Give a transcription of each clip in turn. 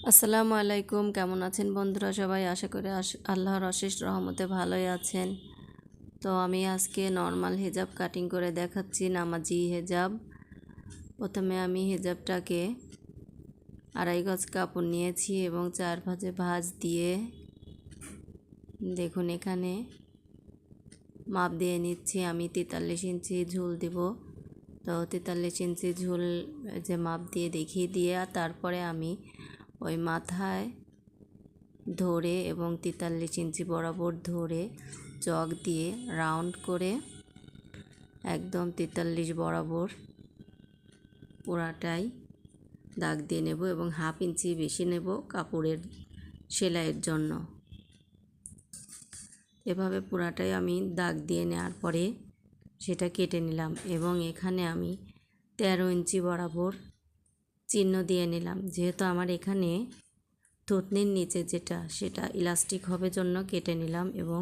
আসসালামু আলাইকুম। কেমন আছেন বন্ধুরা সবাই? আশা করি আল্লাহর অশেষ রহমতে ভালোই আছেন। তো আমি আজকে নর্মাল হিজাব কাটিং করে দেখাচ্ছি, নামাজি হিজাব। প্রথমে আমি হিজাবটাকে 2.5 গজ কাপড় নিয়েছি এবং 4 ভাঁজে ভাঁজ দিয়ে দেখুন এখানে মাপ দিয়ে নিচ্ছি। আমি 43 ইঞ্চি ঝুল দিব। তো 43 ইঞ্চি ঝুল যে মাপ দিয়ে দেখিয়ে দিয়ে তারপরে আমি ওই মাথায় ধরে এবং 43 ইঞ্চি বরাবর ধরে চক দিয়ে রাউন্ড করে একদম 43 বরাবর পুরাটাই দাগ দিয়ে নেব এবং 1/2 ইঞ্চি বেশি নেব কাপড়ের সেলাইয়ের জন্য। এভাবে পুরাটাই আমি দাগ দিয়ে নেওয়ার পরে সেটা কেটে নিলাম এবং এখানে আমি 13 ইঞ্চি বরাবর চিহ্ন দিয়ে নিলাম। যেহেতু আমার এখানে থুতনির নিচে সেটা ইলাস্টিক হবে জন্য কেটে নিলাম এবং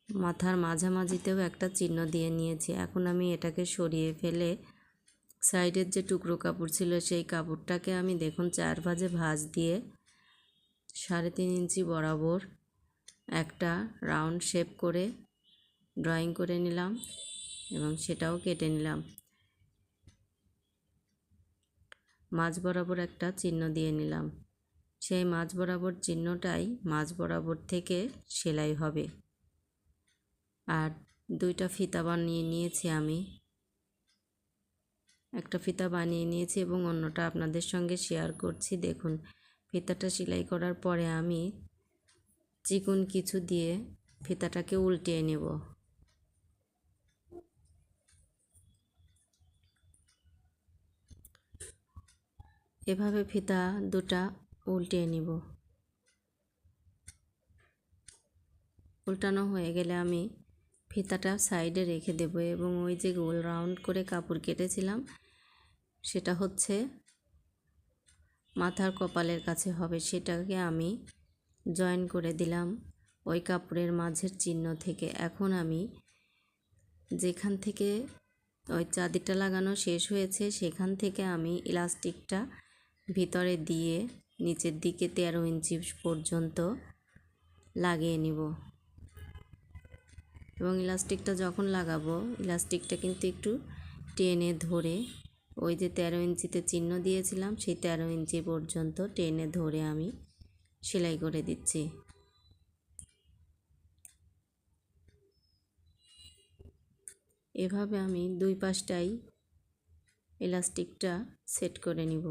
মাথার মাঝামাঝিতেও একটা চিহ্ন দিয়ে নিয়েছি। এখন আমি এটাকে সরিয়ে ফেলে সাইডের যে টুকরো কাপড় ছিল সেই কাপড়টাকে আমি দেখুন 4 ভাঁজে ভাঁজ দিয়ে 3.5 ইঞ্চি বরাবর একটা রাউন্ড শেপ করে ড্রয়িং করে নিলাম এবং সেটাও কেটে নিলাম। মাঝ বরাবর একটা চিহ্ন দিয়ে নিলাম। সেই মাঝ বরাবর চিহ্নটাই মাঝ বরাবর থেকে সেলাই হবে। আর 2টা ফিতা বানিয়ে নিয়েছি আমি। একটা ফিতা বানিয়ে নিয়েছি এবং অন্যটা আপনাদের সঙ্গে শেয়ার করছি। দেখুন ফিতাটা সেলাই করার পরে আমি চিকন কিছু দিয়ে ফিতাটাকে উল্টিয়ে নেব। এভাবে ফিতা দুটা উল্টিয়ে নিব। উল্টানো হয়ে গেলে আমি ফিতাটা সাইডে রেখে দেব এবং ওই যে গোল রাউন্ড করে কাপড় কেটেছিলাম সেটা হচ্ছে মাথার কপালের কাছে হবে, সেটাকে আমি জয়েন করে দিলাম ওই কাপড়ের মাঝের চিহ্ন থেকে। এখন আমি যেখান থেকে ওই চাঁদিটা লাগানো শেষ হয়েছে সেখান থেকে আমি ইলাস্টিকটা ভিতরে দিয়ে নিচের দিকে 13 ইঞ্চি পর্যন্ত লাগিয়ে নিব এবং ইলাস্টিকটা যখন লাগাবো ইলাস্টিকটা কিন্তু একটু টেনে ধরে ওই যে 13 ইঞ্চিতে চিহ্ন দিয়েছিলাম সেই 13 ইঞ্চি পর্যন্ত টেনে ধরে আমি সেলাই করে দিচ্ছি। এভাবে আমি দুই পাশটাই ইলাস্টিকটা সেট করে নিব।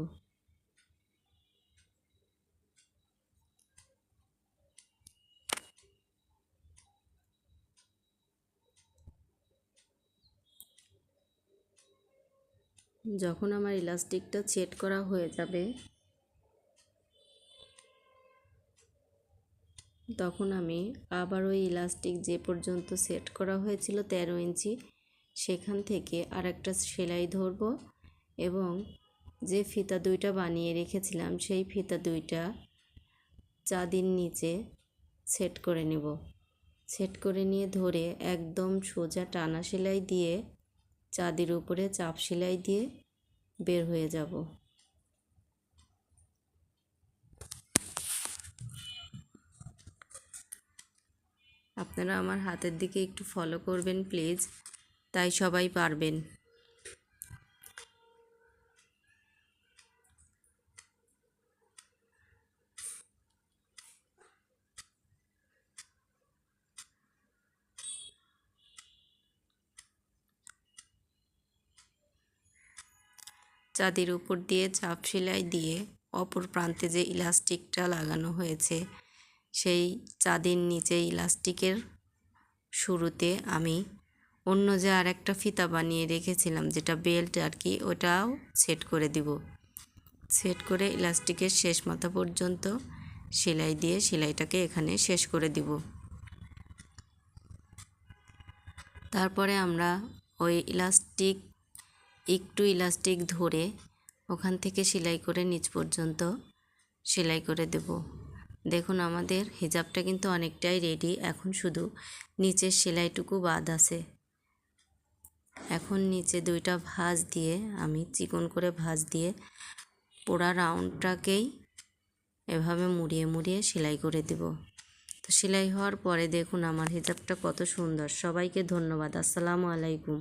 যখন আমার ইলাস্টিকটা সেট করা হয়ে যাবে তখন আমি আবার ওই ইলাস্টিক যে পর্যন্ত সেট করা হয়েছিল 13 ইঞ্চি সেখান থেকে আরেকটা সেলাই ধরব এবং যে ফিতা 2টা বানিয়ে রেখেছিলাম সেই ফিতা 2টা চাঁদির নিচে সেট করে নেব। সেট করে নিয়ে ধরে একদম সোজা টানা সেলাই দিয়ে চাঁদির উপরে চাপ সেলাই দিয়ে বের হয়ে যাব। আপনারা আমার হাতের দিকে একটু ফলো করবেন প্লিজ, তাই সবাই পারবেন। চাঁদির উপর দিয়ে চাপ সেলাই দিয়ে অপর প্রান্তে যে ইলাস্টিকটা লাগানো হয়েছে সেই চাঁদির নিচে ইলাস্টিকের শুরুতে আমি অন্য যে আরেকটা ফিতা বানিয়ে রেখেছিলাম যেটা বেল্ট আর কি, ওটাও সেট করে দিব। সেট করে ইলাস্টিকের শেষ মাথা পর্যন্ত সেলাই দিয়ে সেলাইটাকে এখানে শেষ করে দিব। তারপরে আমরা ওই একটু ইলাস্টিক ধরে ওখান থেকে সেলাই করে নিচ পর্যন্ত সেলাই করে দেব। দেখুন আমাদের হিজাবটা কিন্তু অনেকটাই রেডি। এখন শুধু নিচের সেলাইটুকু বাদ আছে। এখন নিচে 2টা ভাঁজ দিয়ে আমি চিকন করে ভাঁজ দিয়ে পুরা রাউন্ডটাকেই এভাবে মুড়িয়ে মুড়িয়ে সেলাই করে দেব। তো সেলাই হওয়ার পরে দেখুন আমার হিজাবটা কত সুন্দর। সবাইকে ধন্যবাদ। আসসালামু আলাইকুম।